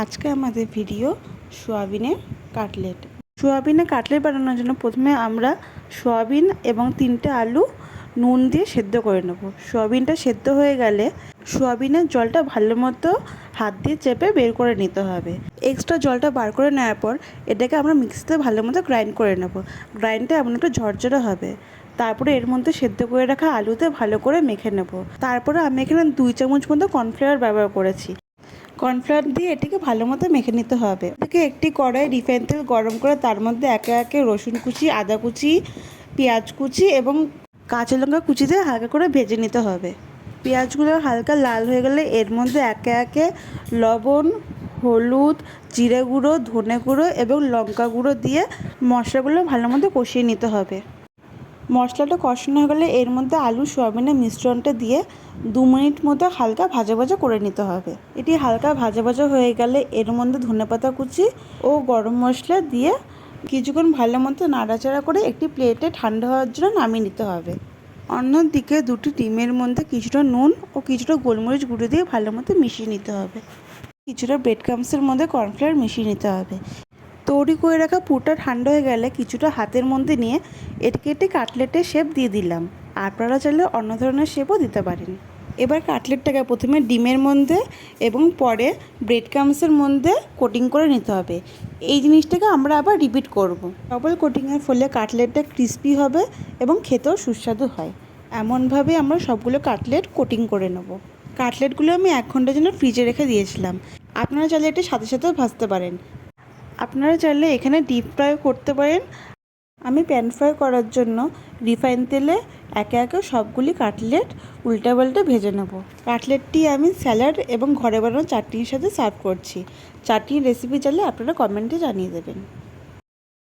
আজকে আমাদের ভিডিও সোয়াবিনের কাটলেট। সোয়াবিনের কাটলেট বানানোর জন্য প্রথমে আমরা সোয়াবিন এবং 3টে আলু নুন দিয়ে সেদ্ধ করে নেব। সোয়াবিনটা সেদ্ধ হয়ে গেলে সোয়াবিনের জলটা ভালো মতো হাত দিয়ে চেপে বের করে নিতে হবে। এক্সট্রা জলটা বার করে নেওয়ার পর এটাকে আমরা মিক্সিতে ভালো মতো গ্রাইন্ড করে নেব। গ্রাইন্ডটা এমন একটু ঝরঝরে হবে। তারপরে এর মধ্যে সেদ্ধ করে রাখা আলুতে ভালো করে মেখে নেব। তারপরে আমি এখানে 2 চামচ মতো কর্নফ্লাওয়ার ব্যবহার করেছি। কর্নফ্লাওয়ার দিয়ে এটিকে ভালো মতো মেখে নিতে হবে। এটাকে একটি কড়াই রিফাইন তেল গরম করে তার মধ্যে একে একে রসুন কুচি, আদা কুচি, পেঁয়াজ কুচি এবং কাঁচা লঙ্কা কুচি দিয়ে হালকা করে ভেজে নিতে হবে। পেঁয়াজগুলো হালকা লাল হয়ে গেলে এর মধ্যে একে একে লবণ, হলুদ, জিরে গুঁড়ো, ধনে গুঁড়ো এবং লঙ্কা গুঁড়ো দিয়ে মশলাগুলো ভালো মতো কষিয়ে নিতে হবে। মশলাটা কষানো হয়ে গেলে এর মধ্যে আলু সোয়াবিনের মিশ্রণটা দিয়ে 2 মিনিট মতো হালকা ভাজা ভাজা করে নিতে হবে। এটি হালকা ভাজা ভাজা হয়ে গেলে এর মধ্যে ধনেপাতা কুচি ও গরম মশলা দিয়ে কিছুক্ষণ ভালো মতো নাড়াচাড়া করে একটি প্লেটে ঠান্ডা হওয়ার জন্য নামিয়ে নিতে হবে। অন্যদিকে 2টি ডিমের মধ্যে কিছুটা নুন ও কিছুটা গোলমরিচ গুঁড়ো দিয়ে ভালো মতো মিশিয়ে নিতে হবে। কিছুটা ব্রেড ক্রাম্বসের মধ্যে কর্নফ্লাওয়ার মিশিয়ে নিতে হবে। তৈরি করে রাখা পুরটা ঠান্ডা হয়ে গেলে কিছুটা হাতের মধ্যে নিয়ে এটিকে একটি কাটলেটের শেপ দিয়ে দিলাম। আপনারা চাইলে অন্য ধরনের শেপও দিতে পারেন। এবার কাটলেটটাকে প্রথমে ডিমের মধ্যে এবং পরে ব্রেড ক্রাম্বসের মধ্যে কোটিং করে নিতে হবে। এই জিনিসটাকে আমরা আবার রিপিট করব। ডবল কোটিংয়ের ফলে কাটলেটটা ক্রিস্পি হবে এবং খেতেও সুস্বাদু হয়। এমনভাবে আমরা সবগুলো কাটলেট কোটিং করে নেব। কাটলেটগুলো আমি 1 ঘন্টার জন্য ফ্রিজে রেখে দিয়েছিলাম। আপনারা চাইলে এটি সাথে সাথেও ভাজতে পারেন। আপনারা চাইলে এখানে ডিপ ফ্রাই করতে পারেন। আমি প্যান ফ্রাই করার জন্য রিফাইন তেলে একে একে সবগুলি কাটলেট উল্টে পাল্টে ভেজে নেব। কাটলেটটি আমি স্যালাড এবং ঘরে বানানো চাটনির সাথে সার্ভ করছি। চাটনির রেসিপি চাইলে আপনারা কমেন্টে জানিয়ে দেবেন।